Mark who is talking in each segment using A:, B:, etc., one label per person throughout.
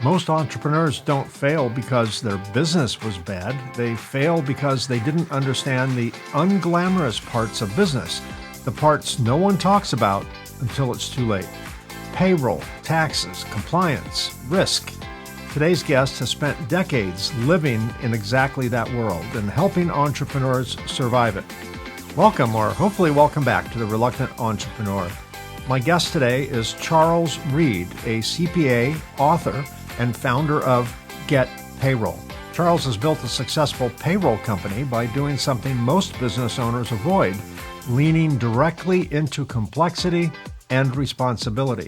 A: Most entrepreneurs don't fail because their business was bad. They fail because they didn't understand the unglamorous parts of business, the parts no one talks about until it's too late. Payroll, taxes, compliance, risk. Today's guest has spent decades living in exactly that world and helping entrepreneurs survive it. Welcome, or hopefully welcome back to The Reluctant Entrepreneur. My guest today is Charles Reed, a CPA, author, and founder of GetPayroll. Charles has built a successful payroll company by doing something most business owners avoid, leaning directly into complexity and responsibility.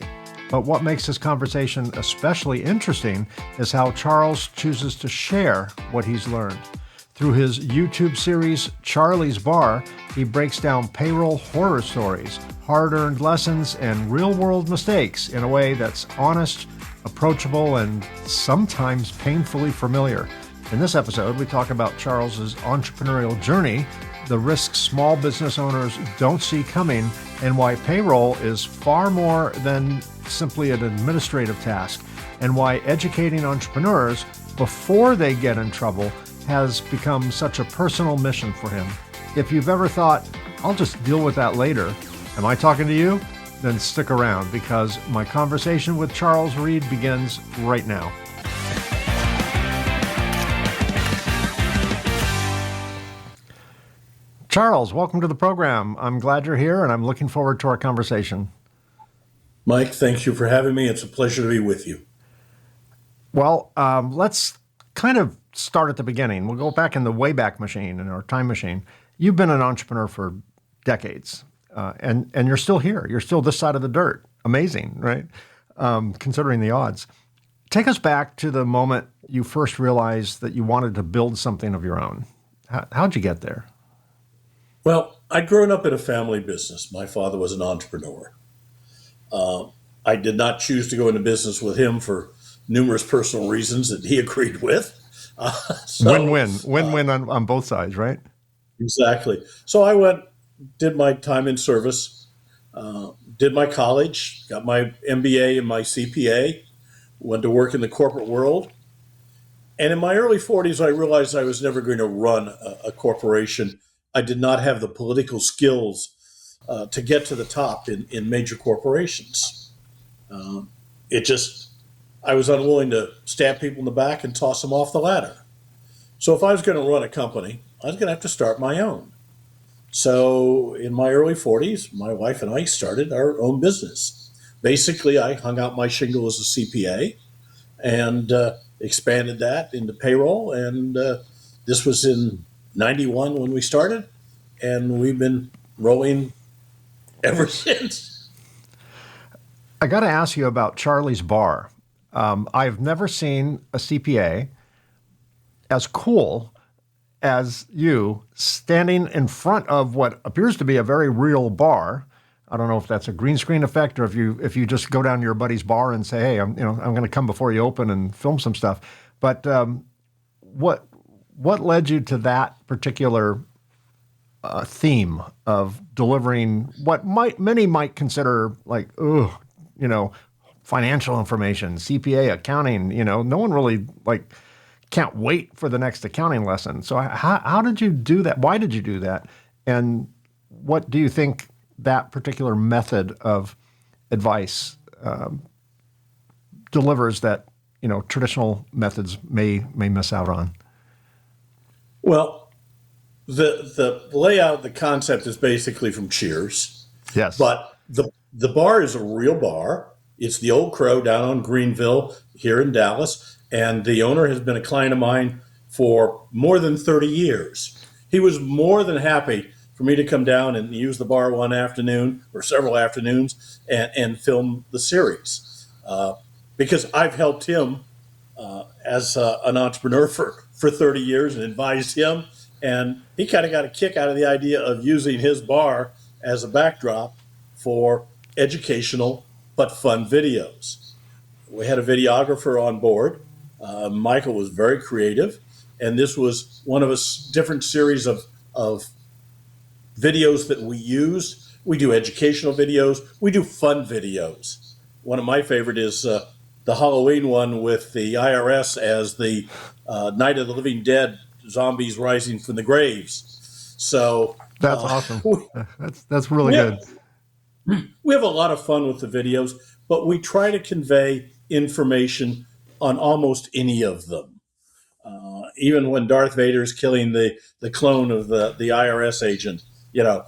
A: But what makes this conversation especially interesting is how Charles chooses to share what he's learned. Through his YouTube series, Charlie's Bar, he breaks down payroll horror stories, hard-earned lessons, and real-world mistakes in a way that's honest, approachable, and sometimes painfully familiar. In this episode, we talk about Charles's entrepreneurial journey, the risks small business owners don't see coming, and why payroll is far more than simply an administrative task, and why educating entrepreneurs before they get in trouble has become such a personal mission for him. If you've ever thought, I'll just deal with that later, am I talking to you? Then stick around, because my conversation with Charles Reed begins right now. Charles, welcome to the program. I'm glad you're here, and I'm looking forward to our conversation.
B: Mike, thank you for having me. It's a pleasure to be with you.
A: Well, let's kind of start at the beginning. We'll go back in the Wayback Machine, in our time machine. You've been an entrepreneur for decades. And you're still here. You're still this side of the dirt. Amazing, right? Considering the odds. Take us back to the moment you first realized that you wanted to build something of your own. How'd you get there?
B: Well, I'd grown up in a family business. My father was an entrepreneur. I did not choose to go into business with him for numerous personal reasons that he agreed with.
A: Win-win on both sides, right?
B: Exactly. So I did my time in service, did my college, got my MBA and my CPA, went to work in the corporate world. And in my early 40s, I realized I was never going to run a corporation. I did not have the political skills to get to the top in major corporations. I was unwilling to stab people in the back and toss them off the ladder. So if I was going to run a company, I was going to have to start my own. So in my early 40s, my wife and I started our own business. Basically, I hung out my shingle as a CPA and expanded that into payroll. And this was in 91 when we started, and we've been rolling ever since.
A: I got to ask you about Charlie's Bar. I've never seen a CPA as cool as you standing in front of what appears to be a very real bar. I don't know if that's a green screen effect or if you just go down to your buddy's bar and say, "Hey, I'm going to come before you open and film some stuff." But what led you to that particular theme of delivering what many might consider like, financial information, CPA, accounting? No one really can't wait for the next accounting lesson. So how did you do that? Why did you do that? And what do you think that particular method of advice delivers that traditional methods may miss out on?
B: Well, the layout, the concept is basically from Cheers.
A: Yes.
B: But the bar is a real bar. It's the Old Crow down on Greenville here in Dallas. And the owner has been a client of mine for more than 30 years. He was more than happy for me to come down and use the bar one afternoon or several afternoons and film the series. Because I've helped him as an entrepreneur for 30 years and advised him. And he kind of got a kick out of the idea of using his bar as a backdrop for educational but fun videos. We had a videographer on board. Michael was very creative, and this was one of a different series of videos that we used. We do educational videos. We do fun videos. One of my favorite is the Halloween one with the IRS as the Night of the Living Dead, zombies rising from the graves. So
A: That's awesome.
B: we,
A: That's really
B: we,
A: good.
B: have, we have a lot of fun with the videos, but we try to convey information on almost any of them. Even when Darth Vader is killing the clone of the IRS agent, you'll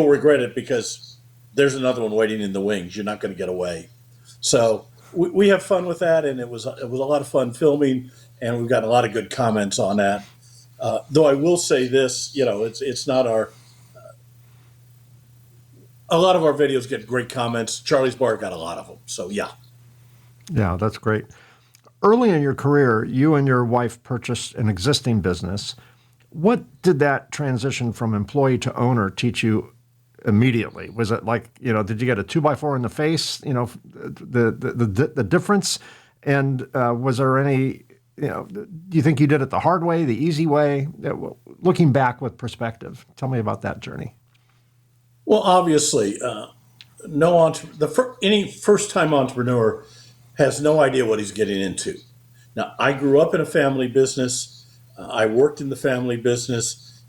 B: regret it because there's another one waiting in the wings. You're not going to get away. So we have fun with that, and it was a lot of fun filming, and we've got a lot of good comments on that. Though I will say this, it's not our. A lot of our videos get great comments. Charlie's Bar got a lot of them. So yeah.
A: Yeah, that's great. Early in your career, you and your wife purchased an existing business. What did that transition from employee to owner teach you immediately? Was it like, did you get a 2x4 in the face? The difference? And was there any, do you think you did it the hard way, the easy way? Looking back with perspective, tell me about that journey.
B: Well, obviously, any first-time entrepreneur has no idea what he's getting into. Now, I grew up in a family business. I worked in the family business.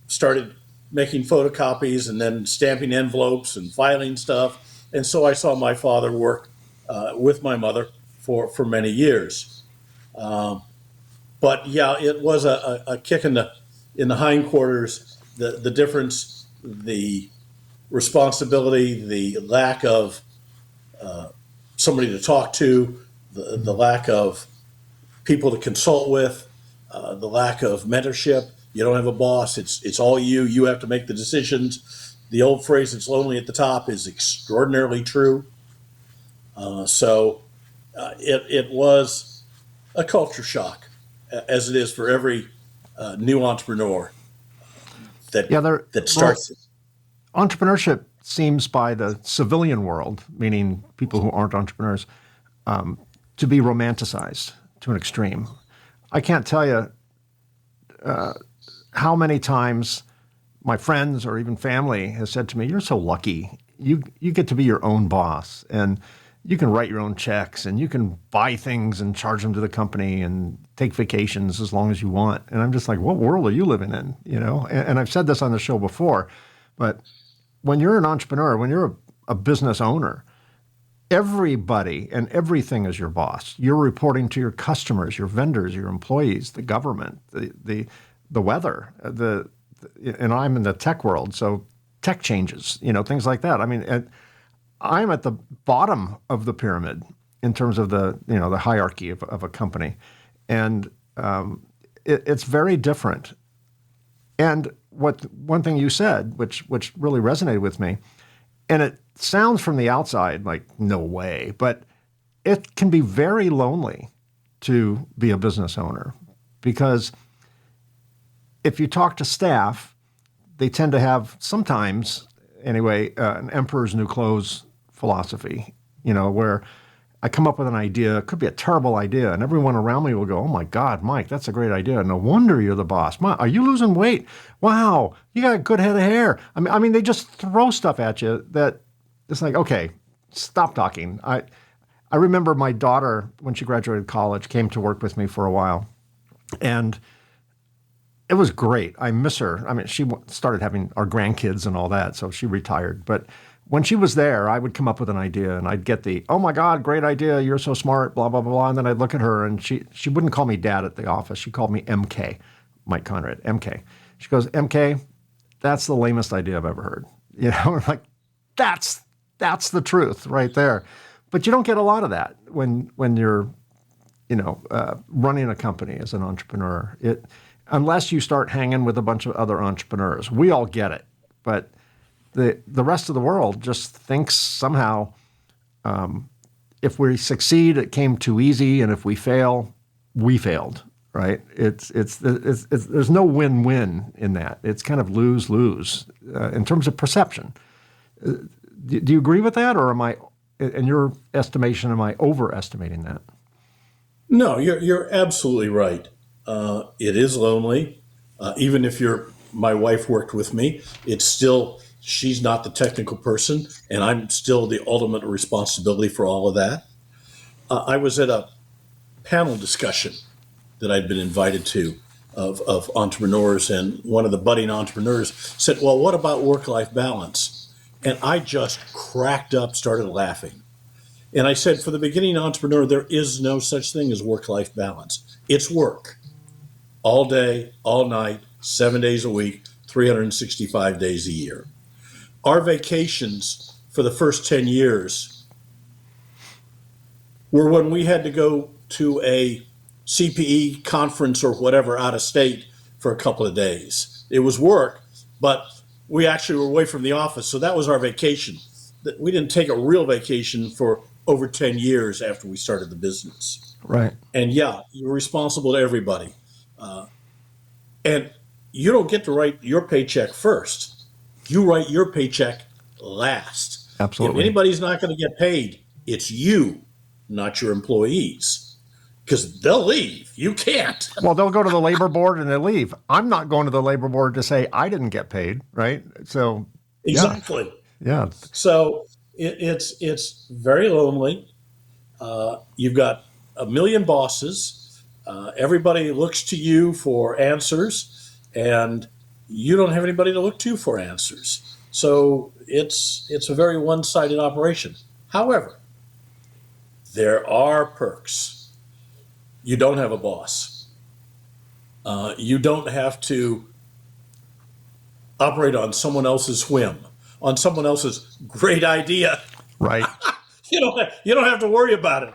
B: Started making photocopies and then stamping envelopes and filing stuff. And so I saw my father work with my mother for many years. But yeah, it was a kick in the hindquarters. The difference, the responsibility, the lack of somebody to talk to, the lack of people to consult with, the lack of mentorship. You don't have a boss. It's all you. You have to make the decisions. The old phrase, "It's lonely at the top," is extraordinarily true. It was a culture shock, as it is for every new entrepreneur that starts.
A: Well, entrepreneurship seems by the civilian world, meaning people who aren't entrepreneurs, to be romanticized to an extreme. I can't tell you how many times my friends or even family has said to me, "You're so lucky. You get to be your own boss, and you can write your own checks, and you can buy things and charge them to the company and take vacations as long as you want." And I'm just like, what world are you living in? And I've said this on the show before, but when you're an entrepreneur, when you're a business owner, everybody and everything is your boss. You're reporting to your customers, your vendors, your employees, the government, the weather, and I'm in the tech world, so tech changes, things like that. I mean, I'm at the bottom of the pyramid in terms of the hierarchy of a company, and it's very different. And one thing you said, which really resonated with me, and it sounds from the outside like no way, but it can be very lonely to be a business owner, because if you talk to staff, they tend to have sometimes, anyway, an emperor's new clothes philosophy, where I come up with an idea, it could be a terrible idea, and everyone around me will go, "Oh my God, Mike, that's a great idea. No wonder you're the boss. Are you losing weight? Wow, you got a good head of hair." I mean, they just throw stuff at you that it's like, okay, stop talking. I remember my daughter, when she graduated college, came to work with me for a while, and it was great. I miss her. I mean, she started having our grandkids and all that, so she retired. But when she was there, I would come up with an idea, and I'd get the, "Oh my God, great idea, you're so smart, blah, blah, blah, blah." And then I'd look at her, and she wouldn't call me dad at the office. She called me MK, Mike Conrad, MK. She goes, "MK, that's the lamest idea I've ever heard." We're like, that's the truth right there. But you don't get a lot of that when you're, running a company as an entrepreneur. Unless you start hanging with a bunch of other entrepreneurs. We all get it, but the rest of the world just thinks somehow if we succeed, it came too easy, and if we fail, we failed, right? It's there's no win-win in that. It's kind of lose-lose in terms of perception. Do you agree with that, or am I, in your estimation, am I overestimating that?
B: No, you're absolutely right. It is lonely. Even if my wife worked with me, it's still She's not the technical person, and I'm still the ultimate responsibility for all of that. I was at a panel discussion that I'd been invited to of entrepreneurs, and one of the budding entrepreneurs said, well, what about work-life balance? And I just cracked up, started laughing. And I said, for the beginning entrepreneur, there is no such thing as work-life balance. It's work all day, all night, 7 days a week, 365 days a year. Our vacations for the first 10 years were when we had to go to a CPE conference or whatever out of state for a couple of days. It was work, but we actually were away from the office. So that was our vacation. We didn't take a real vacation for over 10 years after we started the business.
A: Right.
B: And yeah, you're responsible to everybody. And you don't get to write your paycheck first. You write your paycheck last.
A: Absolutely.
B: If anybody's not going to get paid, it's you, not your employees, because they'll leave. You can't.
A: Well, they'll go to the labor board and they leave. I'm not going to the labor board to say I didn't get paid, right? So
B: exactly.
A: Yeah.
B: So it's very lonely. You've got a million bosses. Everybody looks to you for answers, and you don't have anybody to look to for answers. So it's a very one-sided operation. However, there are perks. You don't have a boss. You don't have to operate on someone else's whim, on someone else's great idea.
A: Right.
B: You don't have to worry about it.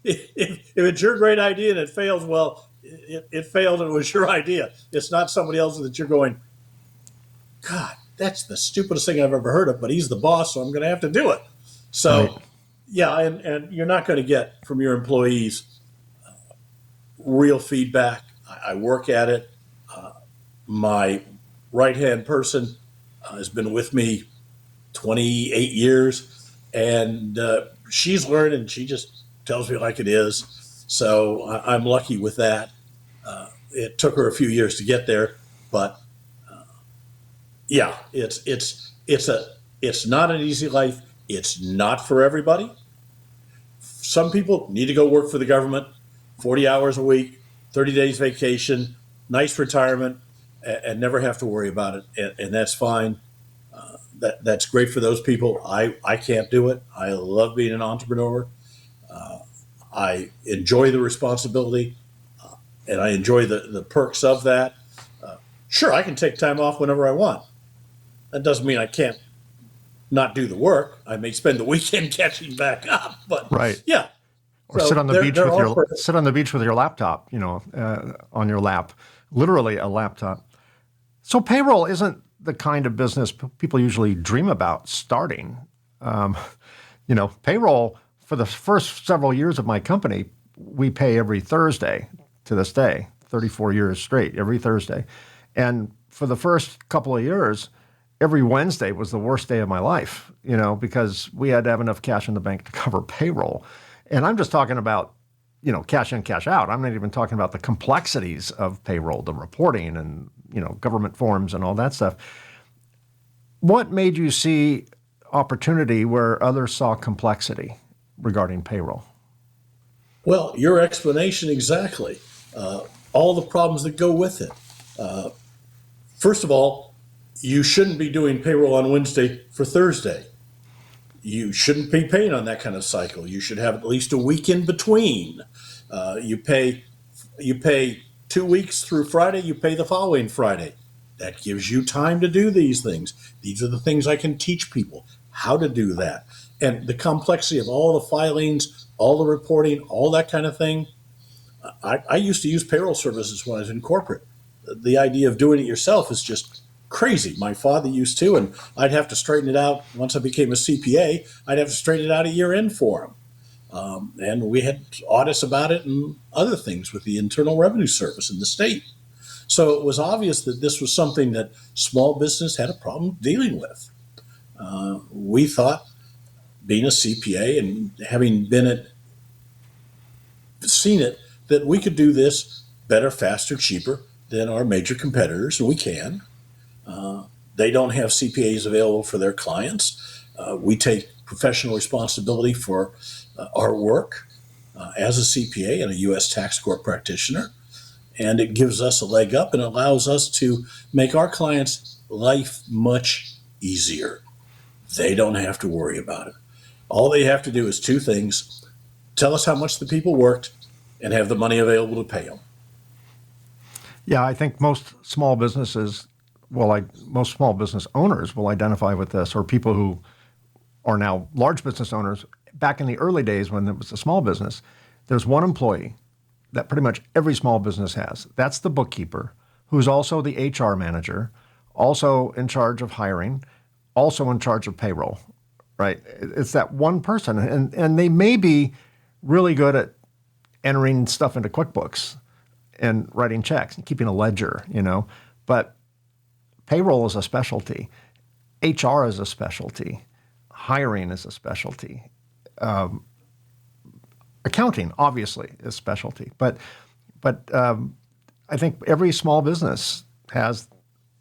B: If it's your great idea and it fails, well, it failed and it was your idea. It's not somebody else that you're going, God, that's the stupidest thing I've ever heard of, but he's the boss, so I'm going to have to do it. So, right. Yeah, and you're not going to get from your employees real feedback. I work at it. My right-hand person has been with me 28 years, and she's learning. She just tells me like it is. So I'm lucky with that. It took her a few years to get there, but yeah, it's not an easy life. It's not for everybody. Some people need to go work for the government, 40 hours a week, 30 days vacation, nice retirement, and never have to worry about it. And that's fine. That's great for those people. I can't do it. I love being an entrepreneur. I enjoy the responsibility, and I enjoy the perks of that. Sure, I can take time off whenever I want. That doesn't mean I can't not do the work. I may spend the weekend catching back up, but
A: right.
B: Yeah.
A: Or sit on the beach with your laptop, on your lap, literally a laptop. So payroll isn't the kind of business people usually dream about starting. Payroll, for the first several years of my company, we pay every Thursday to this day, 34 years straight, every Thursday. And for the first couple of years, every Wednesday was the worst day of my life, because we had to have enough cash in the bank to cover payroll. And I'm just talking about, cash in, cash out. I'm not even talking about the complexities of payroll, the reporting and, government forms and all that stuff. What made you see opportunity where others saw complexity regarding payroll?
B: Well, your explanation exactly. All the problems that go with it. First of all, you shouldn't be doing payroll on Wednesday for Thursday. You shouldn't be paying on that kind of cycle. You should have at least a week in between. You pay 2 weeks through Friday, you pay the following Friday. That gives you time to do these things. These are the things I can teach people how to do that. And the complexity of all the filings, all the reporting, all that kind of thing. I used to use payroll services when I was in corporate. The idea of doing it yourself is just crazy. My father used to, and I'd have to straighten it out. Once I became a CPA, I'd have to straighten it out a year in for him. And we had audits about it and other things with the Internal Revenue Service in the state. So it was obvious that this was something that small business had a problem dealing with. We thought, being a CPA and having seen it, that we could do this better, faster, cheaper than our major competitors, and we can. They don't have CPAs available for their clients. We take professional responsibility for our work as a CPA and a U.S. tax court practitioner. And it gives us a leg up and allows us to make our clients' life much easier. They don't have to worry about it. All they have to do is two things: tell us how much the people worked and have the money available to pay them.
A: Yeah, I think most small businesses, most small business owners will identify with this, or people who are now large business owners. Back in the early days when it was a small business, there's one employee that pretty much every small business has. That's the bookkeeper, who's also the HR manager, also in charge of hiring, also in charge of payroll, right? It's that one person. And they may be really good at entering stuff into QuickBooks and writing checks and keeping a ledger, but payroll is a specialty. HR is a specialty. Hiring is a specialty. Accounting, obviously, is specialty. But I think every small business has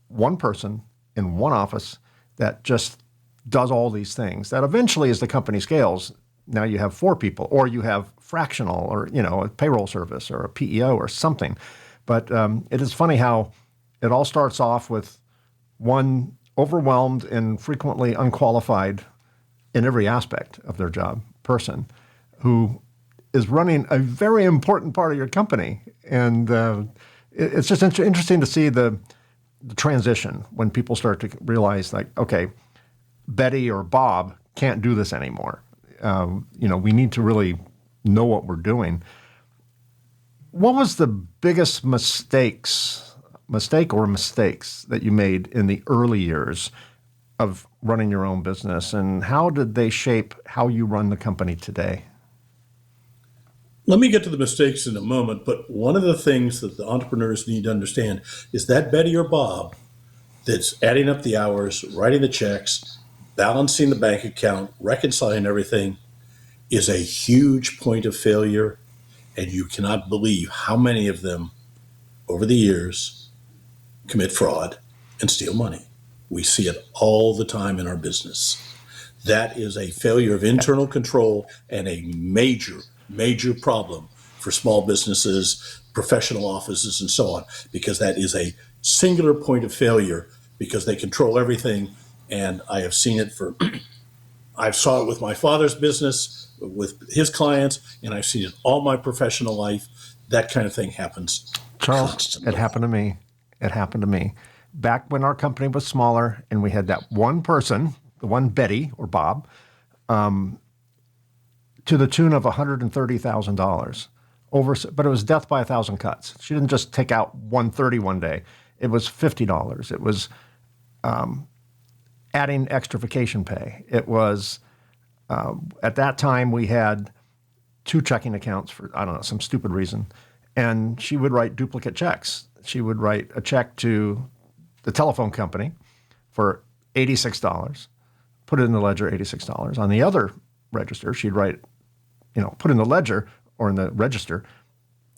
A: one person in one office that just does all these things. That eventually, as the company scales, now you have 4 people, or you have fractional, or a payroll service, or a PEO, or something. But it is funny how it all starts off with one overwhelmed and frequently unqualified in every aspect of their job person who is running a very important part of your company. And it's just interesting to see the transition when people start to realize, like, okay, Betty or Bob can't do this anymore. We need to really know what we're doing. What was the biggest mistake or mistakes that you made in the early years of running your own business, and how did they shape how you run the company today?
B: Let me get to the mistakes in a moment, but one of the things that the entrepreneurs need to understand is that Betty or Bob that's adding up the hours, writing the checks, balancing the bank account, reconciling everything is a huge point of failure, and you cannot believe how many of them over the years commit fraud and steal money. We see it all the time in our business. That is a failure of internal control and a major, major problem for small businesses, professional offices, and so on, because that is a singular point of failure because they control everything. And I have seen it I saw it with my father's business, with his clients, and I've seen it all my professional life. That kind of thing happens
A: Charles,
B: constantly.
A: It happened to me. Back when our company was smaller and we had that one person, the one Betty or Bob, to the tune of $130,000 but it was death by 1,000 cuts. She didn't just take out 130 one day. It was $50. It was adding extra vacation pay. It was, at that time, we had 2 checking accounts for, I don't know, some stupid reason. And she would write duplicate checks. She would write a check to the telephone company for $86, put it in the ledger, $86. On the other register, she'd write, put in the ledger or in the register,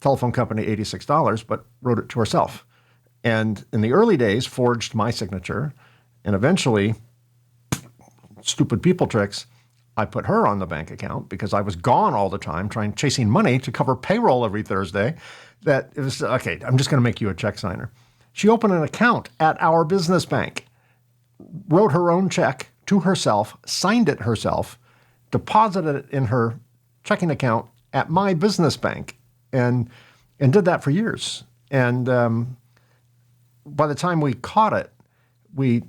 A: telephone company $86, but wrote it to herself. And in the early days, forged my signature. And eventually, stupid people tricks, I put her on the bank account because I was gone all the time chasing money to cover payroll every Thursday. That it was, okay, I'm just going to make you a check signer. She opened an account at our business bank, wrote her own check to herself, signed it herself, deposited it in her checking account at my business bank, and did that for years. And by the time we caught it, we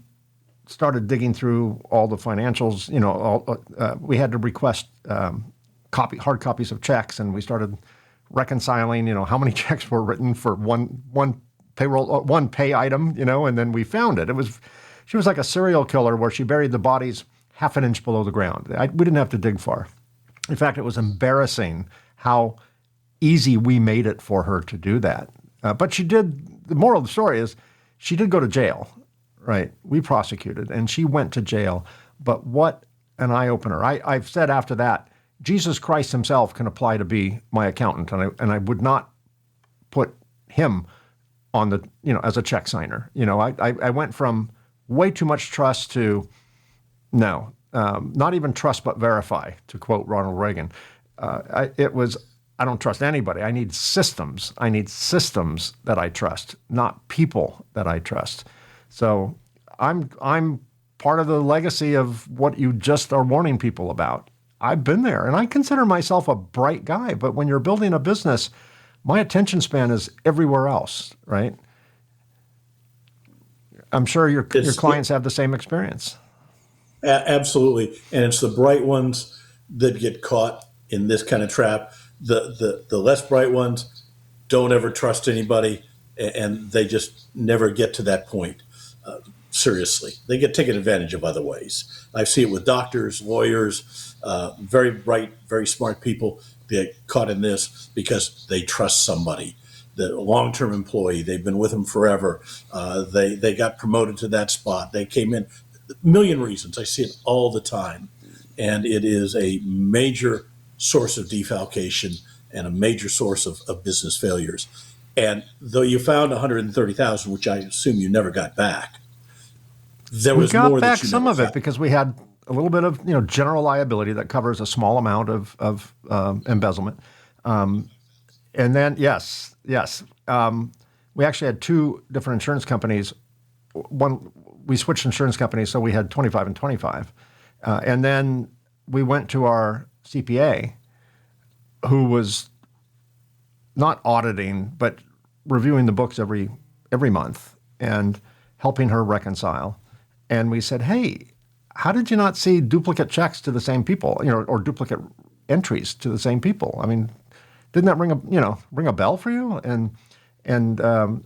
A: started digging through all the financials. We had to request hard copies of checks, and we started reconciling, how many checks were written for one payroll, one pay item, and then we found it. She was like a serial killer where she buried the bodies half an inch below the ground. We didn't have to dig far. In fact, it was embarrassing how easy we made it for her to do that. But the moral of the story is she did go to jail, right? We prosecuted, and she went to jail. But what an eye-opener. I've said after that, Jesus Christ himself can apply to be my accountant, and I would not put him on as a check signer. I went from way too much trust to, no, not even trust but verify, to quote Ronald Reagan. I don't trust anybody. I need systems. I need systems that I trust, not people that I trust. So I'm part of the legacy of what you just are warning people about. I've been there, and I consider myself a bright guy. But when you're building a business, my attention span is everywhere else, right? I'm sure your clients have the same experience.
B: Absolutely. And it's the bright ones that get caught in this kind of trap. The less bright ones don't ever trust anybody, and they just never get to that point. Seriously, they get taken advantage of other ways. I see it with doctors, lawyers, very bright, very smart people get caught in this because they trust somebody. The long-term employee, they've been with them forever. They got promoted to that spot. They came in. A million reasons. I see it all the time, and it is a major source of defalcation and a major source of business failures. And though you found 130,000, which I assume you never got back, there was more.
A: We got back some of it because we had a little bit of general liability that covers a small amount of embezzlement, and then yes, we actually had two different insurance companies. One, we switched insurance companies, so we had 25 and 25, and then we went to our CPA, who was not auditing but reviewing the books every month and helping her reconcile. And we said, hey, how did you not see duplicate checks to the same people, or duplicate entries to the same people? I mean, didn't that ring a bell for you? And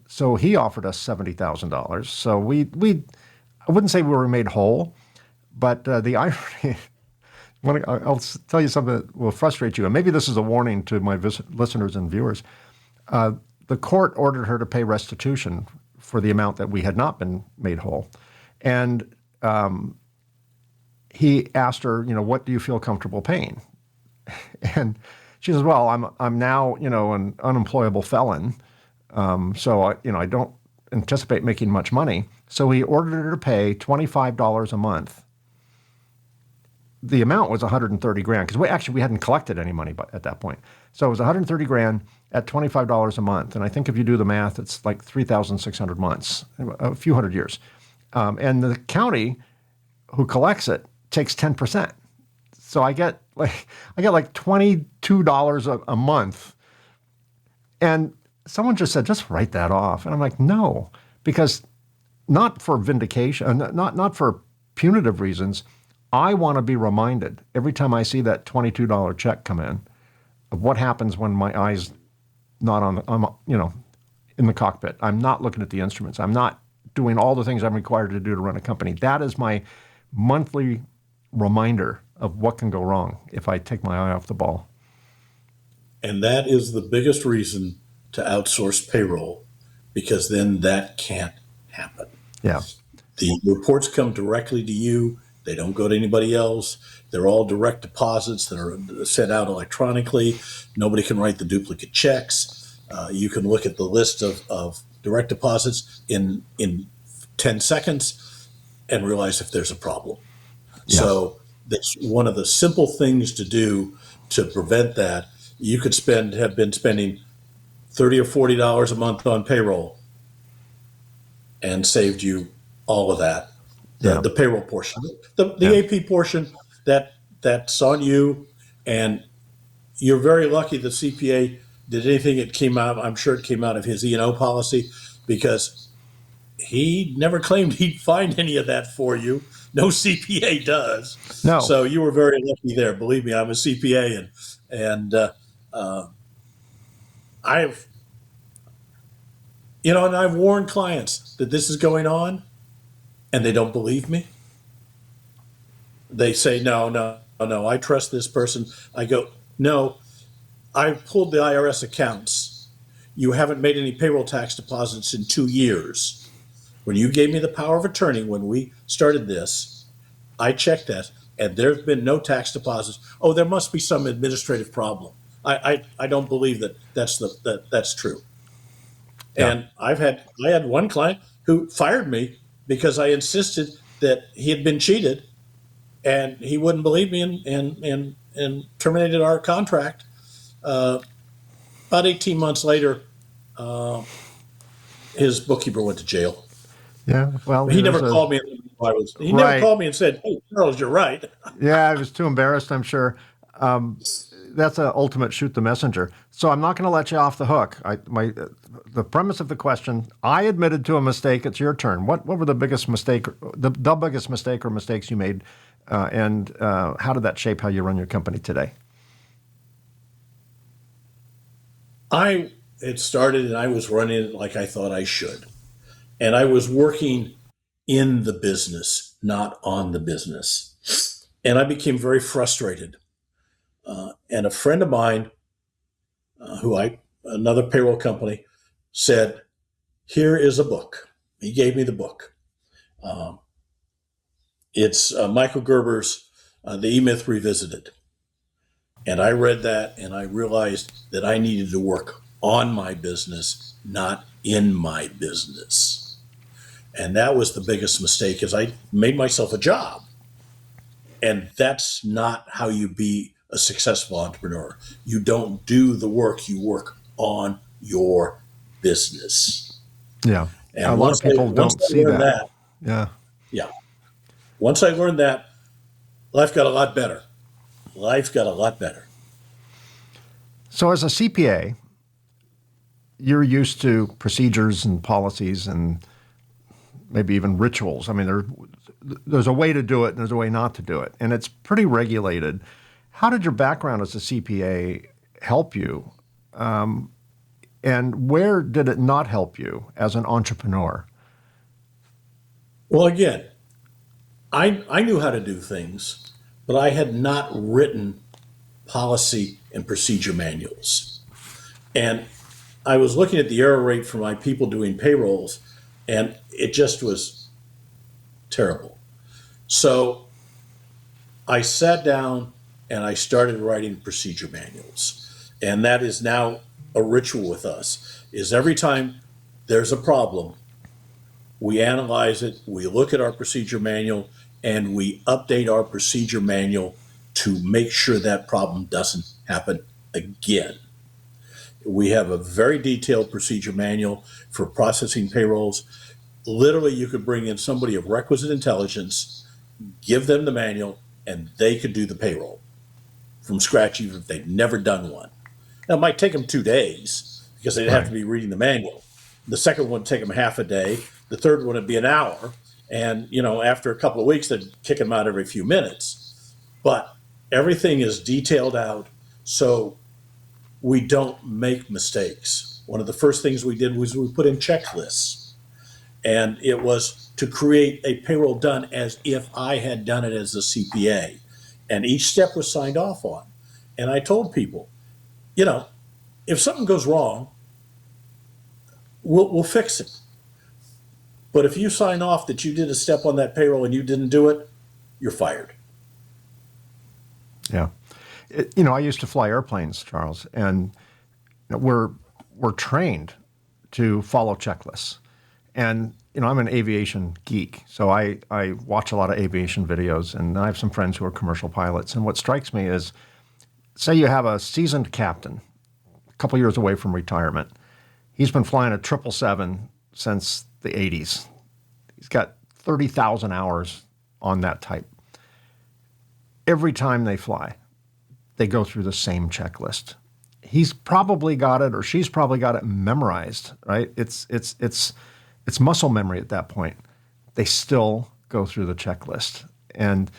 A: so he offered us $70,000. So I wouldn't say we were made whole, but the irony. I'll tell you something that will frustrate you, and maybe this is a warning to my listeners and viewers. The court ordered her to pay restitution for the amount that we had not been made whole. And he asked her, what do you feel comfortable paying? And she says, well, I'm now, an unemployable felon, so I don't anticipate making much money. So he ordered her to pay $25 a month. The amount was 130 grand because we hadn't collected any money at that point. So it was 130 grand at $25 a month. And I think if you do the math, it's like 3,600 months, a few hundred years. And the county who collects it takes 10%. So I get like $22 a month. And someone just said, just write that off. And I'm like, no, because not for vindication, not for punitive reasons. I want to be reminded every time I see that $22 check come in of what happens when my eye's not in the cockpit. I'm not looking at the instruments. I'm not doing all the things I'm required to do to run a company. That is my monthly reminder of what can go wrong if I take my eye off the ball.
B: And that is the biggest reason to outsource payroll, because then that can't happen.
A: Yeah.
B: The reports come directly to you. They don't go to anybody else. They're all direct deposits that are sent out electronically. Nobody can write the duplicate checks. You can look at the list of direct deposits in 10 seconds and realize if there's a problem. Yeah. So that's one of the simple things to do to prevent that. You could have been spending $30 or $40 a month on payroll and saved you all of that. The payroll portion, the AP portion, that's on you, and you're very lucky the CPA did anything. It came out. I'm sure it came out of his E&O policy, because he never claimed he'd find any of that for you. No CPA does.
A: No.
B: So you were very lucky there. Believe me, I'm a CPA, and I've warned clients that this is going on, and they don't believe me. They say, no, I trust this person. I go, no, I pulled the IRS accounts. You haven't made any payroll tax deposits in 2 years. When you gave me the power of attorney, when we started this, I checked that, and there's been no tax deposits. Oh, there must be some administrative problem. I don't believe that's true. Yeah. And I had one client who fired me because I insisted that he had been cheated, and he wouldn't believe me, and terminated our contract. About 18 months later, his bookkeeper went to jail.
A: Yeah, well,
B: He
A: there's
B: never
A: a
B: called me. He never
A: right.
B: called me and said, "Hey, Charles, you're right."
A: Yeah, I was too embarrassed, I'm sure. That's an ultimate shoot the messenger. So I'm not going to let you off the hook. The premise of the question, I admitted to a mistake. It's your turn. What were the biggest mistake, the biggest mistake or mistakes you made, and how did that shape how you run your company today?
B: I had started and I was running it like I thought I should, and I was working in the business, not on the business, and I became very frustrated. And a friend of mine, another payroll company, said, "Here is a book." He gave me the book. Um, it's Michael Gerber's The E-Myth Revisited. And I read that and I realized that I needed to work on my business, not in my business. And that was the biggest mistake, is I made myself a job. And that's not how you be a successful entrepreneur. You don't do the work, you work on your business.
A: Yeah, a
B: And
A: lot of people
B: once
A: don't
B: I
A: see
B: learned
A: that.
B: that,
A: Yeah.
B: yeah, once I learned that, life got a lot better. Life got a lot better.
A: So as a CPA, you're used to procedures and policies and maybe even rituals. I mean, there's a way to do it and there's a way not to do it, and it's pretty regulated. How did your background as a CPA help you, and where did it not help you as an entrepreneur?
B: Well, again, I knew how to do things, but I had not written policy and procedure manuals. And I was looking at the error rate for my people doing payrolls, and it just was terrible. So I sat down and I started writing procedure manuals. And that is now a ritual with us, is every time there's a problem, we analyze it, we look at our procedure manual, and we update our procedure manual to make sure that problem doesn't happen again. We have a very detailed procedure manual for processing payrolls. Literally, you could bring in somebody of requisite intelligence, give them the manual, and they could do the payroll from scratch, even if they've never done one. Now, it might take them 2 days because they'd have
A: Right.
B: to be reading the manual. The second one would take them half a day. The third one would be an hour. And, after a couple of weeks, they'd kick them out every few minutes. But everything is detailed out so we don't make mistakes. One of the first things we did was we put in checklists. And it was to create a payroll done as if I had done it as a CPA. And each step was signed off on. And I told people, if something goes wrong, we'll fix it. But if you sign off that you did a step on that payroll and you didn't do it, you're fired.
A: Yeah. I used to fly airplanes, Charles, and we're trained to follow checklists. And I'm an aviation geek, so I watch a lot of aviation videos, and I have some friends who are commercial pilots. And what strikes me is, say you have a seasoned captain, a couple years away from retirement. He's been flying a 777 since the 80s. He's got 30,000 hours on that type. Every time they fly, they go through the same checklist. He's probably got it, or she's probably got it memorized, right? It's muscle memory at that point. They still go through the checklist. And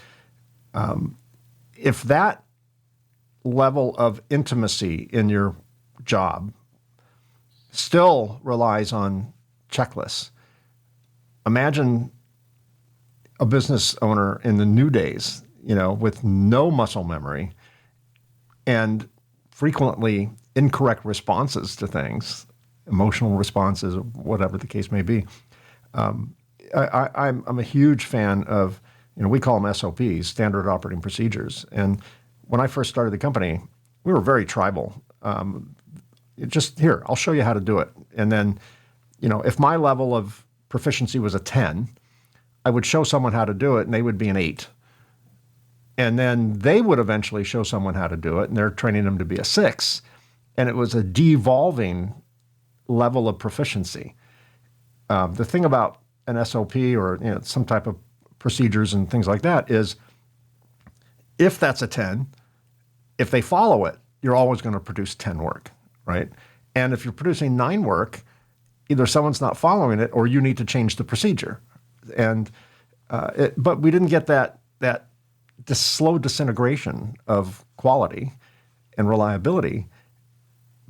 A: if that level of intimacy in your job still relies on checklists, imagine a business owner in the new days, with no muscle memory and frequently incorrect responses to things, emotional responses, whatever the case may be. I'm a huge fan of, we call them SOPs, standard operating procedures. And when I first started the company, we were very tribal. Just here, I'll show you how to do it. And then, if my level of proficiency was a 10, I would show someone how to do it, and they would be an 8. And then they would eventually show someone how to do it, and they're training them to be a 6. And it was a devolving level of proficiency. The thing about an SOP or some type of procedures and things like that is, if that's a 10, if they follow it, you're always going to produce 10 work, right? And if you're producing 9 work, either someone's not following it or you need to change the procedure. And but we didn't get that slow disintegration of quality and reliability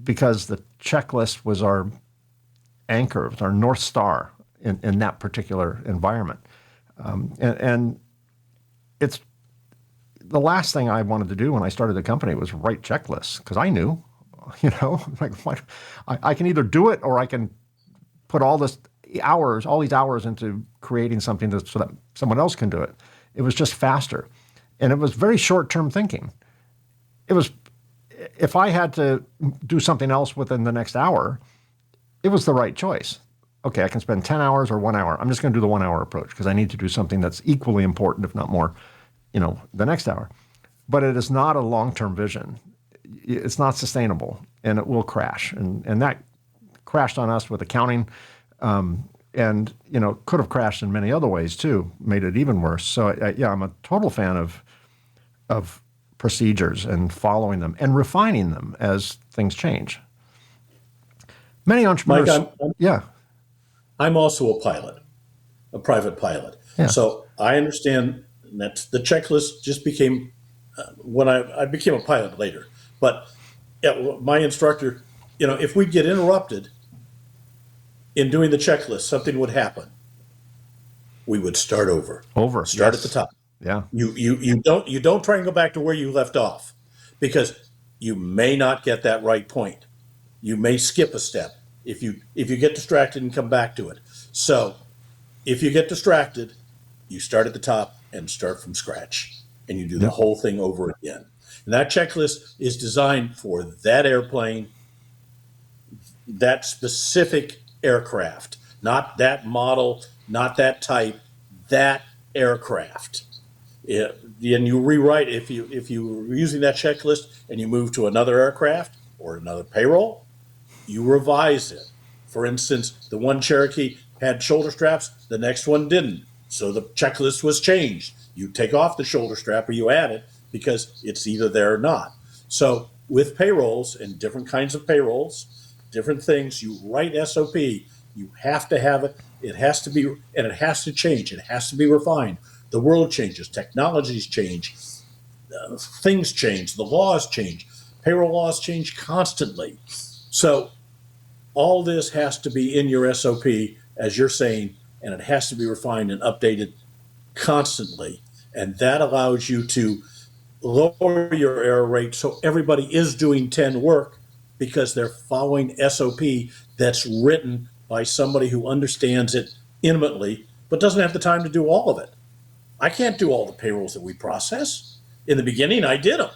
A: because the checklist was our anchor, our North Star in that particular environment. And it's the last thing I wanted to do when I started the company was write checklists, because I knew, like what, I can either do it or I can put all these hours into creating something so that someone else can do it. It was just faster. And it was very short-term thinking. It was, if I had to do something else within the next hour, it was the right choice. Okay, I can spend 10 hours or 1 hour. I'm just going to do the 1 hour approach because I need to do something that's equally important, if not more, the next hour. But it is not a long-term vision. It's not sustainable, and it will crash. And that crashed on us with accounting, and could have crashed in many other ways too, made it even worse. So I'm a total fan of procedures and following them and refining them as things change. Many entrepreneurs,
B: Mike, I'm also a pilot, a private pilot.
A: Yeah.
B: So I understand that the checklist just became when I became a pilot later. But my instructor, if we get interrupted in doing the checklist, something would happen. We would start over. Start
A: yes.
B: at the top.
A: Yeah.
B: You don't try and go back to where you left off, because you may not get that right point. You may skip a step if you get distracted and come back to it. So if you get distracted, you start at the top and start from scratch, and you do the whole thing over again. And that checklist is designed for that airplane, that specific aircraft, not that model, not that type, that aircraft. And you rewrite, if you're using that checklist and you move to another aircraft or another payroll, you revise it. For instance, the one Cherokee had shoulder straps, the next one didn't. So the checklist was changed. You take off the shoulder strap or you add it because it's either there or not. So with payrolls and different kinds of payrolls, different things, you write SOP. You have to have it. It has to be, and it has to change. It has to be refined. The world changes. Technologies change. Things change. The laws change. Payroll laws change constantly. So all this has to be in your SOP, as you're saying, and it has to be refined and updated constantly. And that allows you to lower your error rate so everybody is doing 10 work because they're following SOP that's written by somebody who understands it intimately but doesn't have the time to do all of it. I can't do all the payrolls that we process. In the beginning, I did them.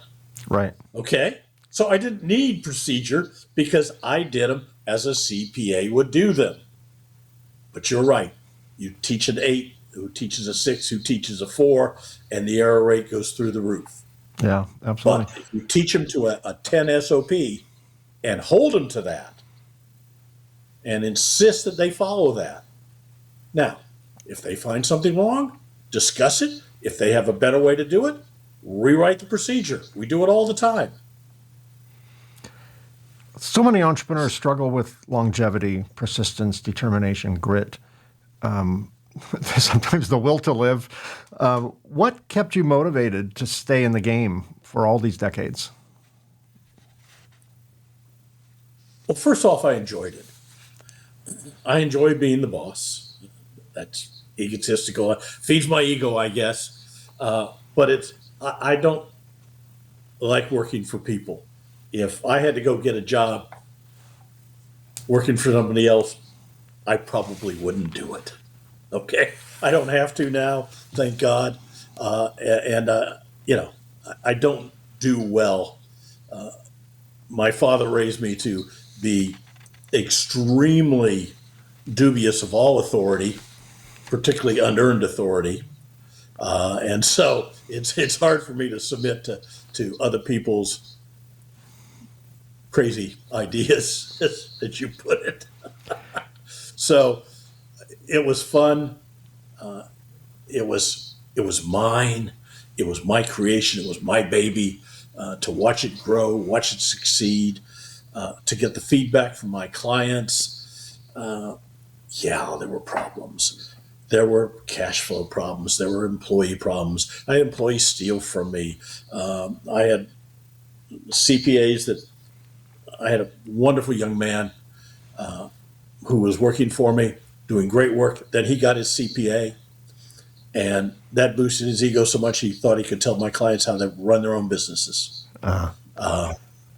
A: Right.
B: Okay? So I didn't need procedure because I did them as a CPA would do them. But you're right. You teach an 8, who teaches a 6, who teaches a 4, and the error rate goes through the roof.
A: Yeah, absolutely.
B: But if you teach them to a 10 SOP and hold them to that and insist that they follow that. Now, if they find something wrong, discuss it. If they have a better way to do it, rewrite the procedure. We do it all the time.
A: So many entrepreneurs struggle with longevity, persistence, determination, grit, sometimes the will to live. What kept you motivated to stay in the game for all these decades?
B: Well, first off, I enjoyed it. I enjoy being the boss. That's egotistical. It feeds my ego, I guess. But I don't like working for people. If I had to go get a job working for somebody else, I probably wouldn't do it. Okay? I don't have to now, thank God. I don't do well. My father raised me to be extremely dubious of all authority particularly unearned authority. And so it's hard for me to submit to other people's crazy ideas, as you put it. So it was fun. It was mine. It was my creation. It was my baby. To watch it grow, watch it succeed, to get the feedback from my clients. Yeah, there were problems. There were cash flow problems. There were employee problems. I had employees steal from me. I had CPAs that I had a wonderful young man who was working for me, doing great work. Then he got his CPA, and that boosted his ego so much he thought he could tell my clients how to run their own businesses.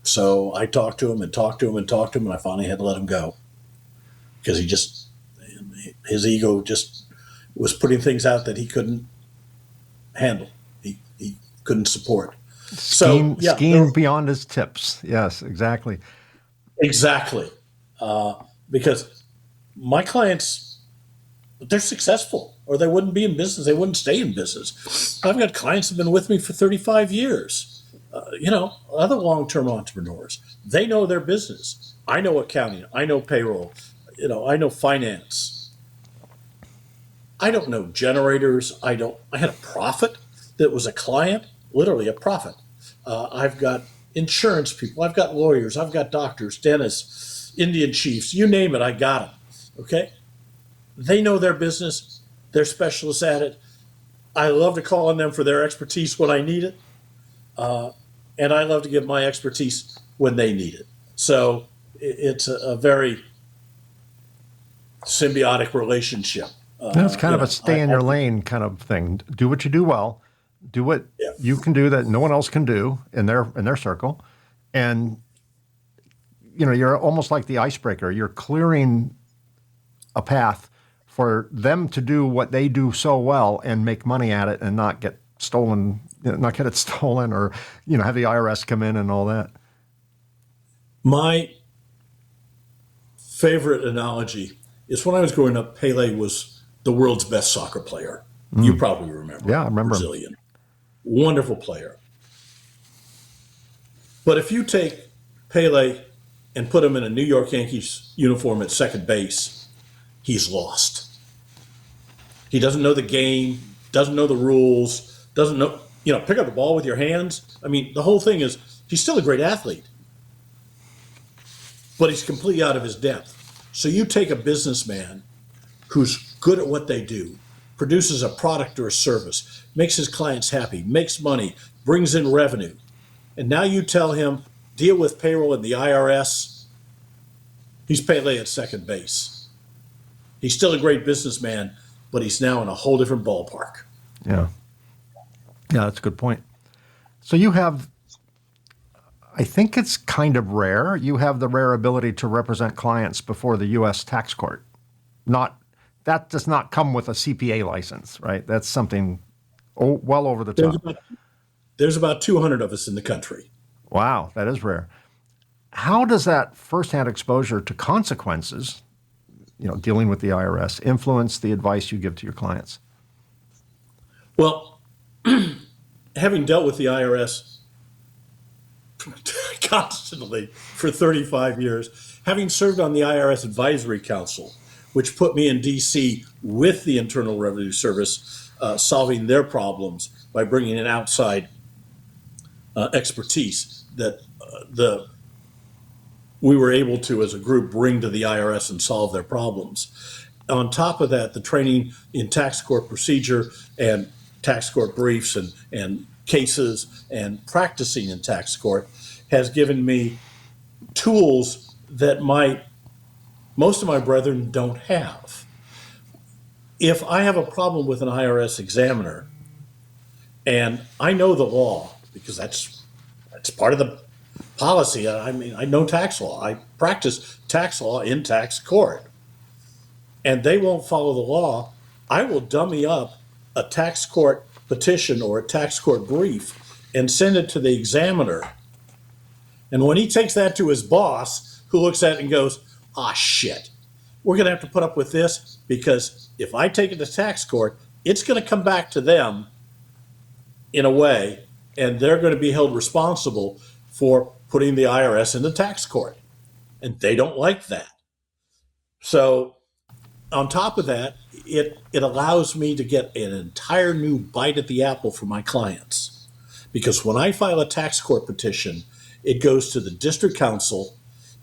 B: So I talked to him and talked to him and talked to him, and I finally had to let him go because his ego just was putting things out that he couldn't handle. He couldn't support.
A: Skiing beyond his tips. Yes, exactly.
B: Exactly. Because my clients, they're successful, or they wouldn't be in business. They wouldn't stay in business. I've got clients who've been with me for 35 years. Other long-term entrepreneurs, they know their business. I know accounting. I know payroll. I know finance. I don't know generators. I had a prophet that was a client, literally a prophet. I've got insurance people. I've got lawyers. I've got doctors, dentists, Indian chiefs, you name it. I got them. Okay. They know their business. They're specialists at it. I love to call on them for their expertise when I need it. And I love to give my expertise when they need it. So it's a very symbiotic relationship.
A: It's kind of a stay in your lane kind of thing. Do what you do well. Do what you can do that no one else can do in their circle. And, you're almost like the icebreaker. You're clearing a path for them to do what they do so well and make money at it and not get stolen, not get it stolen or, have the IRS come in and all that.
B: My favorite analogy is when I was growing up, Pele was the world's best soccer player. You probably remember.
A: Yeah, I remember.
B: Brazilian. Wonderful player. But if you take Pele and put him in a New York Yankees uniform at second base, he's lost. He doesn't know the game, doesn't know the rules, doesn't know, pick up the ball with your hands. I mean, the whole thing is he's still a great athlete, but he's completely out of his depth. So you take a businessman who's good at what they do, produces a product or a service, makes his clients happy, makes money, brings in revenue, and now you tell him, deal with payroll and the IRS. He's Pele at second base. He's still a great businessman, but he's now in a whole different ballpark.
A: Yeah. Yeah, that's a good point. So you have, I think it's kind of rare, you have the rare ability to represent clients before the U.S. tax court. That does not come with a CPA license, right? That's something well over the top.
B: There's about 200 of us in the country.
A: Wow, that is rare. How does that firsthand exposure to consequences, dealing with the IRS, influence the advice you give to your clients?
B: Well, having dealt with the IRS constantly for 35 years, having served on the IRS Advisory Council, which put me in D.C. with the Internal Revenue Service, solving their problems by bringing in outside expertise that we were able to, as a group, bring to the IRS and solve their problems. On top of that, the training in tax court procedure and tax court briefs and cases and practicing in tax court has given me tools that most of my brethren don't have. If I have a problem with an IRS examiner, and I know the law, because that's part of the policy. I mean, I know tax law. I practice tax law in tax court. And they won't follow the law. I will dummy up a tax court petition or a tax court brief and send it to the examiner. And when he takes that to his boss, who looks at it and goes, shit, we're going to have to put up with this because if I take it to tax court, it's going to come back to them in a way, and they're going to be held responsible for putting the IRS into tax court. And they don't like that. So on top of that, it allows me to get an entire new bite at the apple for my clients. Because when I file a tax court petition, it goes to the district counsel,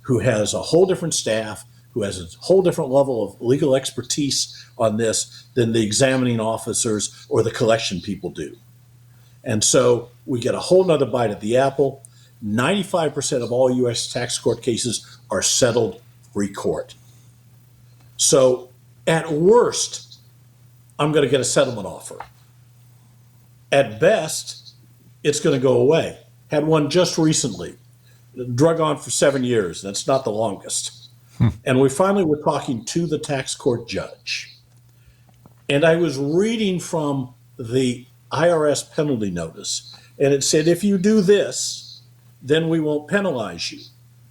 B: who has a whole different staff, who has a whole different level of legal expertise on this than the examining officers or the collection people do. And so we get a whole nother bite at the apple. 95% of all U.S. tax court cases are settled pre-court. So at worst, I'm going to get a settlement offer. At best, it's going to go away. Had one just recently, drug on for 7 years. That's not the longest. And we finally were talking to the tax court judge. And I was reading from the IRS penalty notice, and it said, if you do this, then we won't penalize you.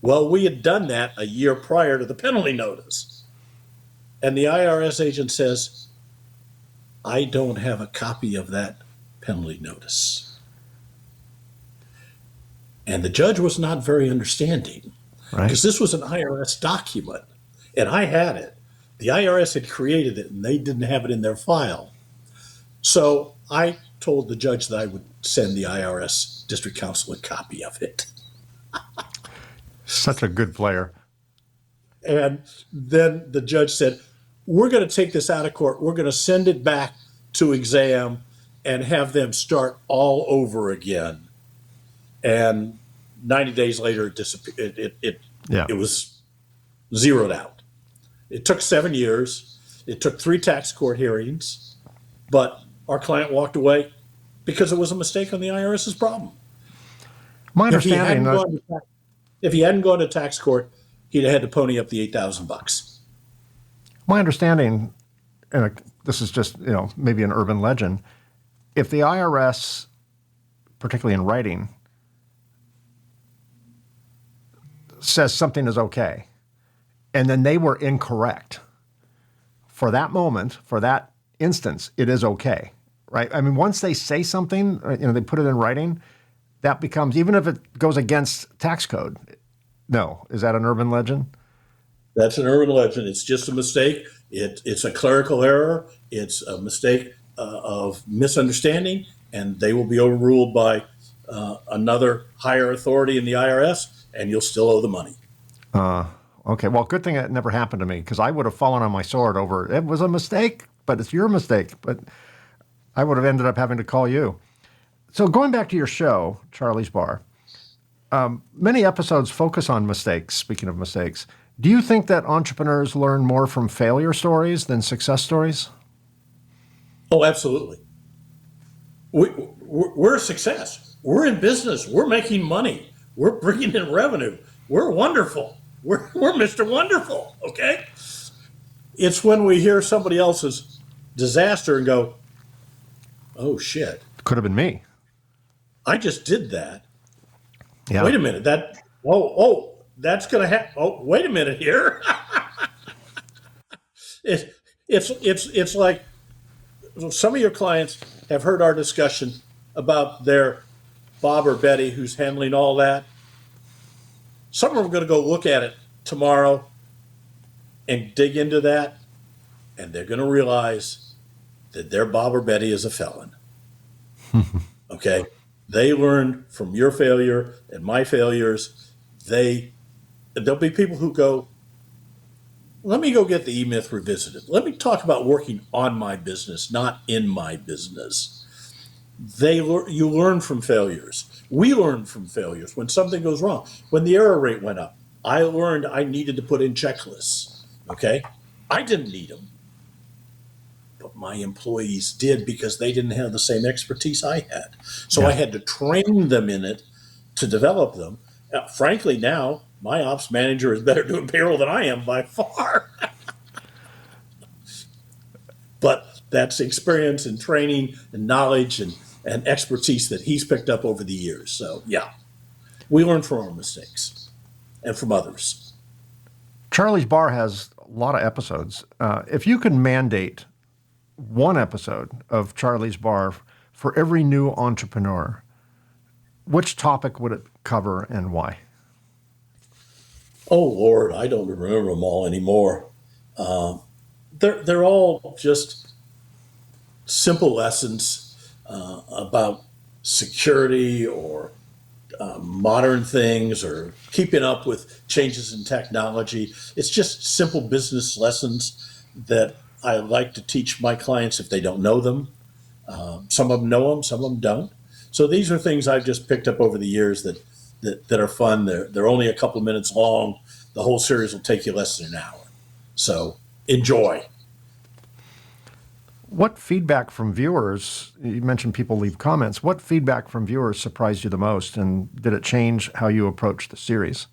B: Well, we had done that a year prior to the penalty notice. And the IRS agent says, I don't have a copy of that penalty notice. And the judge was not very understanding, because this was an IRS document, and I had it. The IRS had created it, and they didn't have it in their file. So I told the judge that I would send the IRS district counsel a copy of it.
A: Such a good player.
B: And then the judge said, we're going to take this out of court. We're going to send it back to exam and have them start all over again. And 90 days later, it disappeared. It was zeroed out. It took 7 years. It took 3 tax court hearings. But our client walked away because it was a mistake on the IRS's problem.
A: My understanding,
B: if he hadn't gone to tax court, he'd have had to pony up the $8,000.
A: My understanding, and this is just maybe an urban legend, if the IRS, particularly in writing, says something is okay, and then they were incorrect, for that moment, for that instance, it is okay, right? I mean, once they say something, they put it in writing, that becomes, even if it goes against tax code. No, is that an urban legend?
B: That's an urban legend. It's just a mistake. It's a clerical error. It's a mistake of misunderstanding, and they will be overruled by another higher authority in the IRS, and you'll still owe the money.
A: Okay, well, good thing it never happened to me, because I would have fallen on my sword over, it was a mistake, but it's your mistake. But I would have ended up having to call you. So going back to your show, Charlie's Bar, many episodes focus on mistakes, speaking of mistakes. Do you think that entrepreneurs learn more from failure stories than success stories?
B: Oh, absolutely. We're a success. We're in business. We're making money. We're bringing in revenue. We're wonderful. We're Mr. Wonderful, okay? It's when we hear somebody else's disaster and go, oh, shit.
A: Could have been me. I
B: just did that.
A: Yeah.
B: Wait a minute. That's going to happen. Oh, wait a minute here. It's like some of your clients have heard our discussion about their Bob or Betty who's handling all that. Some of them are going to go look at it tomorrow and dig into that, and they're going to realize that their Bob or Betty is a felon. Okay? They learned from your failure and my failures. There'll be people who go, let me go get the E-Myth revisited. Let me talk about working on my business, not in my business. You learn from failures. We learn from failures when something goes wrong. When the error rate went up, I learned I needed to put in checklists. Okay? I didn't need them, but my employees did, because they didn't have the same expertise I had. So I had to train them in it to develop them. Frankly, now my ops manager is better doing payroll than I am by far. But that's experience and training and knowledge and expertise that he's picked up over the years. So, yeah, we learn from our mistakes and from others.
A: Charlie's Bar has lot of episodes. If you could mandate one episode of Charlie's Bar for every new entrepreneur, which topic would it cover and why?
B: Oh Lord, I don't remember them all anymore. They're all just simple lessons about security or modern things or keeping up with changes in technology. It's just simple business lessons that I like to teach my clients if they don't know them. Some of them know them, some of them don't. So these are things I've just picked up over the years that are fun. They're only a couple of minutes long. The whole series will take you less than an hour. So enjoy.
A: What feedback from viewers, you mentioned people leave comments, what feedback from viewers surprised you the most, and did it change how you approach the series?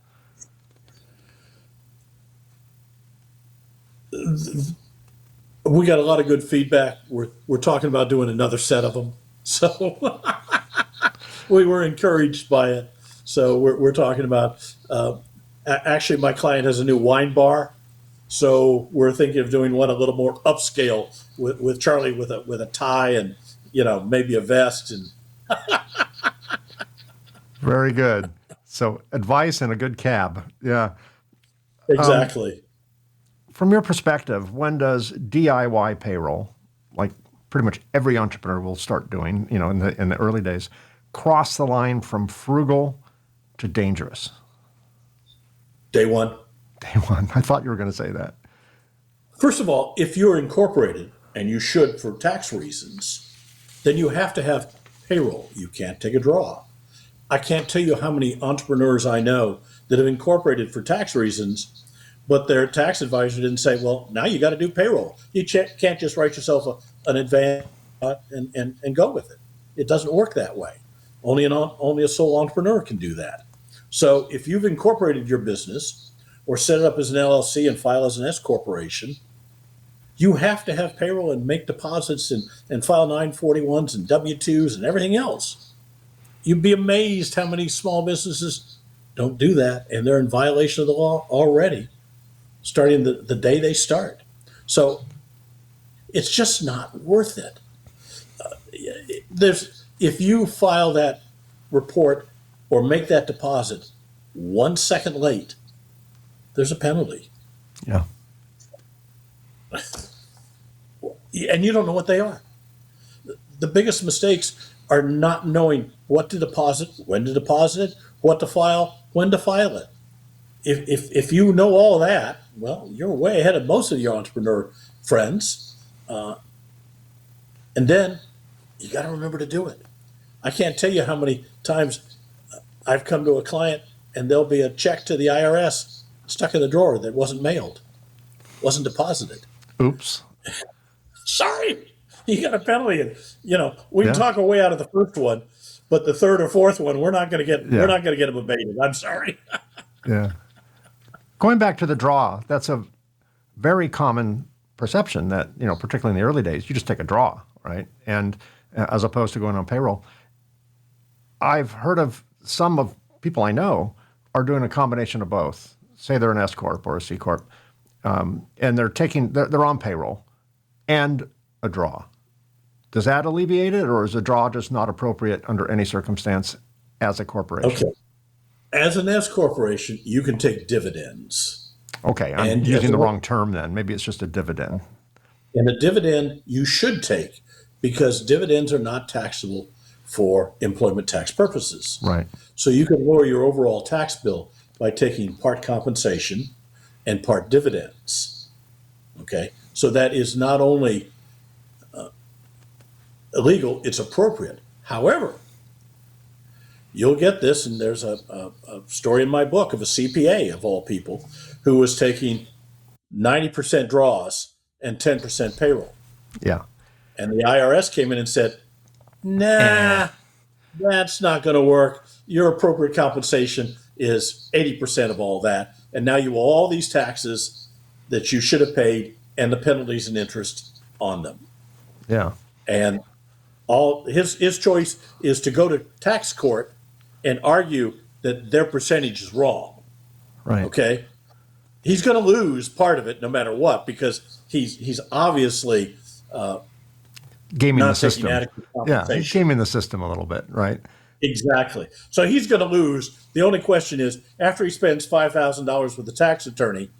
B: We got a lot of good feedback. We're talking about doing another set of them. So we were encouraged by it. So we're talking about, actually my client has a new wine bar. So we're thinking of doing one a little more upscale with Charlie with a tie and, maybe a vest. And
A: Very good. So advice and a good cab. Yeah.
B: exactly.
A: From your perspective, when does DIY payroll, like pretty much every entrepreneur will start doing, in the early days, cross the line from frugal to dangerous?
B: Day one.
A: Day one. I thought you were going to say that.
B: First of all, if you're incorporated, and you should for tax reasons, then you have to have payroll. You can't take a draw. I can't tell you how many entrepreneurs I know that have incorporated for tax reasons, but their tax advisor didn't say, well, now you got to do payroll. You can't just write yourself an advance and go with it. It doesn't work that way. Only a sole entrepreneur can do that. So if you've incorporated your business or set it up as an LLC and file as an S corporation, you have to have payroll and make deposits and file 941s and W-2s and everything else. You'd be amazed how many small businesses don't do that, and they're in violation of the law already, starting the day they start. So it's just not worth it. If you file that report or make that deposit 1 second late, there's a penalty.
A: Yeah.
B: And you don't know what they are. The biggest mistakes are not knowing what to deposit, when to deposit it, what to file, when to file it. If you know all that, well, you're way ahead of most of your entrepreneur friends. And then you got to remember to do it. I can't tell you how many times I've come to a client and there'll be a check to the IRS stuck in the drawer that wasn't mailed, wasn't deposited.
A: Oops.
B: Sorry, you got a penalty. And, we can talk our way out of the first one, but the third or fourth one, we're not going to get. We're not going to get them abated. I'm sorry.
A: Yeah. Going back to the draw, that's a very common perception that, particularly in the early days, you just take a draw, right? And as opposed to going on payroll. I've heard of some of people I know are doing a combination of both. Say they're an S Corp or a C Corp, and they're on payroll and a draw. Does that alleviate it, or is a draw just not appropriate under any circumstance as a corporation?
B: Okay. As an S corporation, you can take dividends.
A: Okay, I'm using the wrong term then. Maybe it's just a dividend.
B: And a dividend you should take because dividends are not taxable for employment tax purposes.
A: Right.
B: So you can lower your overall tax bill by taking part compensation and part dividends. Okay. So that is not only illegal, it's appropriate. However, you'll get this, and there's a story in my book of a CPA, of all people, who was taking 90% draws and 10% payroll.
A: Yeah.
B: And the IRS came in and said, nah, that's not going to work. Your appropriate compensation is 80% of all that. And now you owe all these taxes that you should have paid and the penalties and interest on them.
A: Yeah.
B: And all his choice is to go to tax court and argue that their percentage is wrong.
A: Right.
B: Okay. he's going to lose part of it no matter what, because he's obviously
A: Gaming the
B: not taking
A: system.
B: adequate
A: Yeah,
B: compensation.
A: he's gaming the system a little bit, right?
B: Exactly. So he's going to lose. The only question is, after he spends $5,000 with the tax attorney,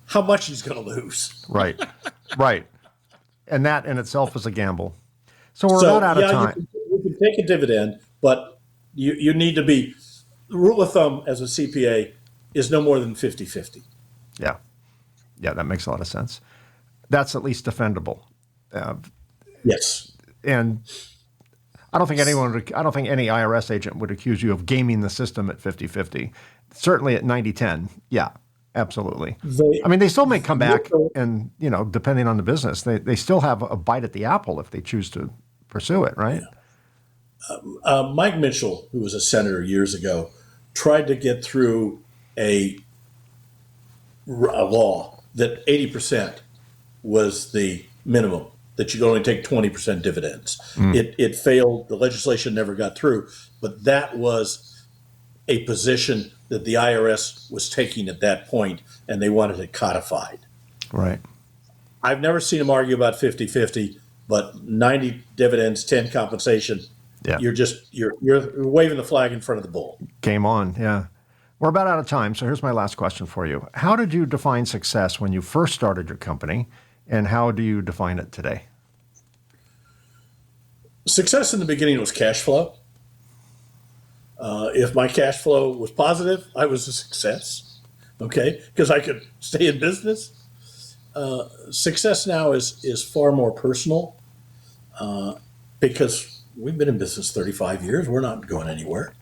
B: how much he's going to lose.
A: Right, right. And that in itself is a gamble. So we're about out of time.
B: You can take a dividend, but you need to be, the rule of thumb as a CPA is no more than 50-50.
A: Yeah. Yeah, that makes a lot of sense. That's at least defendable.
B: Yes.
A: And I don't think any IRS agent would accuse you of gaming the system at 50-50. Certainly at 90-10. Yeah, absolutely. They still may come back and, depending on the business, they still have a bite at the apple if they choose to pursue it, right?
B: Yeah. Mike Mitchell, who was a senator years ago, tried to get through a law that 80% was the minimum, that you could only take 20% dividends. It failed. The legislation never got through, but that was a position that the IRS was taking at that point, and they wanted it codified.
A: Right.
B: I've never seen them argue about 50-50, but 90 dividends, 10 compensation.
A: Yeah.
B: You're waving the flag in front of the bull.
A: Game on. Yeah. We're about out of time. So here's my last question for you. How did you define success when you first started your company, and how do you define it today?
B: Success in the beginning was cash flow. If my cash flow was positive, I was a success. Okay, because I could stay in business. Success now is far more personal, because we've been in business 35 years. We're not going anywhere.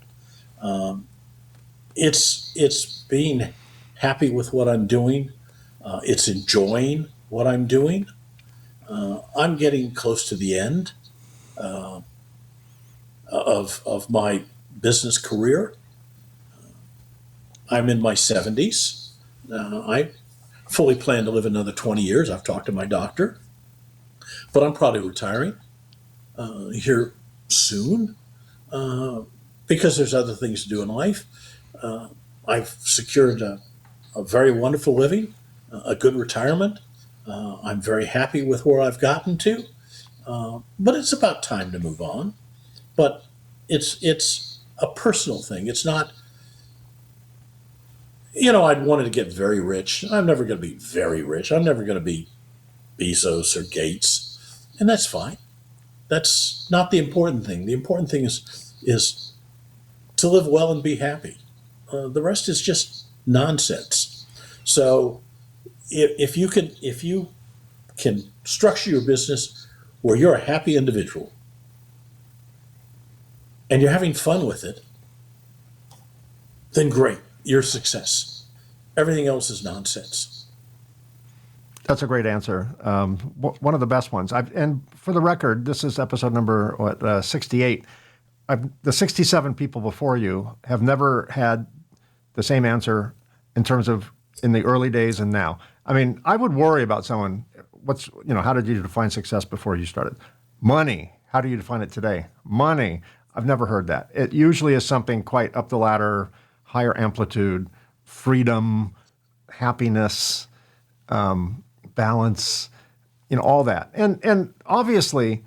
B: It's being happy with what I'm doing. It's enjoying what I'm doing. I'm getting close to the end of my business career. I'm in my 70s. I fully plan to live another 20 years. I've talked to my doctor, but I'm probably retiring here soon because there's other things to do in life. I've secured a very wonderful living, a good retirement. I'm very happy with where I've gotten to, but it's about time to move on. But it's a personal thing. It's not, I'd wanted to get very rich. I'm never going to be very rich. I'm never going to be Bezos or Gates, and that's fine. That's not the important thing. The important thing is to live well and be happy. The rest is just nonsense. So if you can structure your business where you're a happy individual and you're having fun with it, then great, you're a success. Everything else is nonsense.
A: That's a great answer. One of the best ones. And for the record, this is episode number 68. The 67 people before you have never had the same answer in terms of in the early days and now. I would worry about someone. How did you define success before you started? Money. How do you define it today? Money. I've never heard that. It usually is something quite up the ladder, higher amplitude, freedom, happiness, balance, all that. And obviously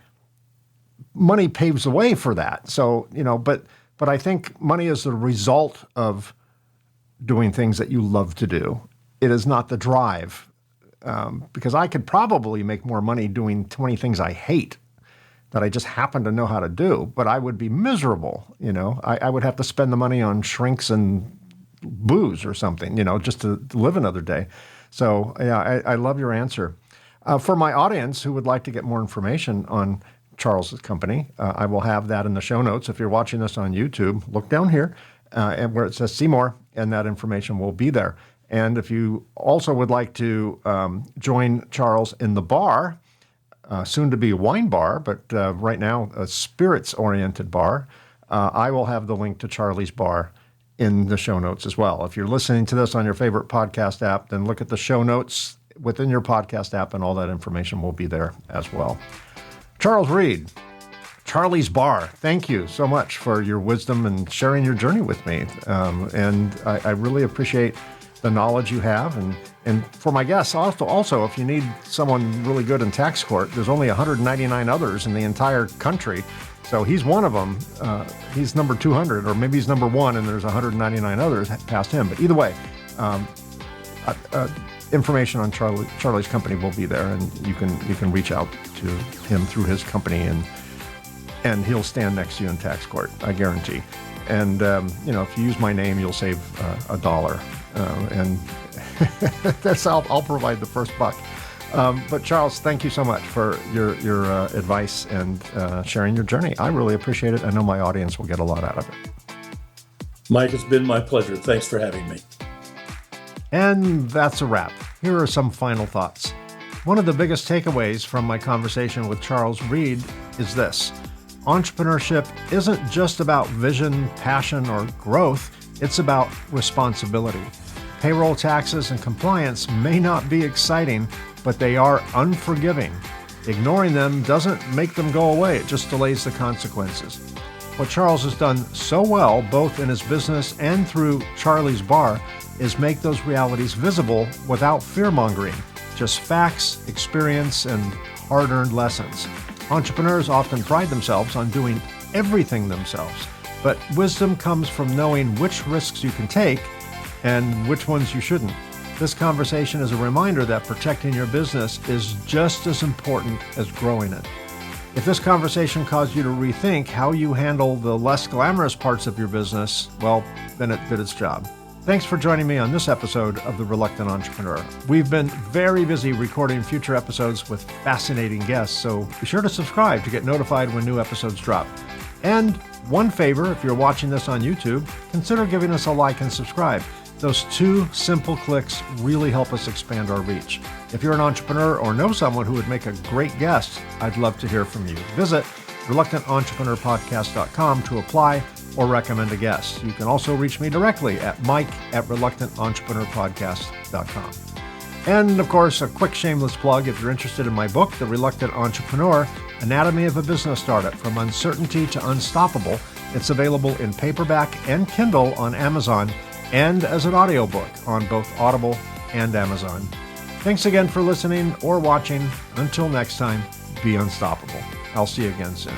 A: money paves the way for that. So, but I think money is the result of doing things that you love to do. It is not the drive, because I could probably make more money doing 20 things I hate that I just happen to know how to do, but I would be miserable. I would have to spend the money on shrinks and booze or something, just to live another day. So yeah, I love your answer. For my audience who would like to get more information on Charles's company, I will have that in the show notes. If you're watching this on YouTube, look down here and where it says see more, and that information will be there. And if you also would like to join Charles in the bar, soon to be a wine bar, but right now a spirits-oriented bar, I will have the link to Charlie's bar in the show notes as well. If you're listening to this on your favorite podcast app, then look at the show notes within your podcast app, and all that information will be there as well. Charles Reed, Charlie's Bar, thank you so much for your wisdom and sharing your journey with me. And I really appreciate the knowledge you have. And for my guests, also, if you need someone really good in tax court, there's only 199 others in the entire country. So he's one of them. He's number 200, or maybe he's number one, and there's 199 others past him. But either way, information on Charlie's company will be there, and you can reach out to him through his company, and he'll stand next to you in tax court, I guarantee. And if you use my name, you'll save $1, and I'll provide the first buck. But Charles, thank you so much for your advice and sharing your journey. I really appreciate it. I know my audience will get a lot out of it.
B: Mike, it's been my pleasure. Thanks for having me.
A: And that's a wrap. Here are some final thoughts. One of the biggest takeaways from my conversation with Charles Reed is this: entrepreneurship isn't just about vision, passion, or growth. It's about responsibility. Payroll, taxes, and compliance may not be exciting, but they are unforgiving. Ignoring them doesn't make them go away. It just delays the consequences. What Charles has done so well, both in his business and through Charlie's Bar, is make those realities visible without fear-mongering. Just facts, experience, and hard-earned lessons. Entrepreneurs often pride themselves on doing everything themselves, but wisdom comes from knowing which risks you can take and which ones you shouldn't. This conversation is a reminder that protecting your business is just as important as growing it. If this conversation caused you to rethink how you handle the less glamorous parts of your business, well, then it did its job. Thanks for joining me on this episode of The Reluctant Entrepreneur. We've been very busy recording future episodes with fascinating guests, so be sure to subscribe to get notified when new episodes drop. And one favor, if you're watching this on YouTube, consider giving us a like and subscribe. Those 2 simple clicks really help us expand our reach. If you're an entrepreneur or know someone who would make a great guest, I'd love to hear from you. Visit reluctantentrepreneur.podcast.com to apply or recommend a guest. You can also reach me directly at mike@reluctantentrepreneur.podcast.com. And of course, a quick shameless plug if you're interested in my book, The Reluctant Entrepreneur, Anatomy of a Business Startup, From Uncertainty to Unstoppable. It's available in paperback and Kindle on Amazon, and as an audiobook on both Audible and Amazon. Thanks again for listening or watching. Until next time, be unstoppable. I'll see you again soon.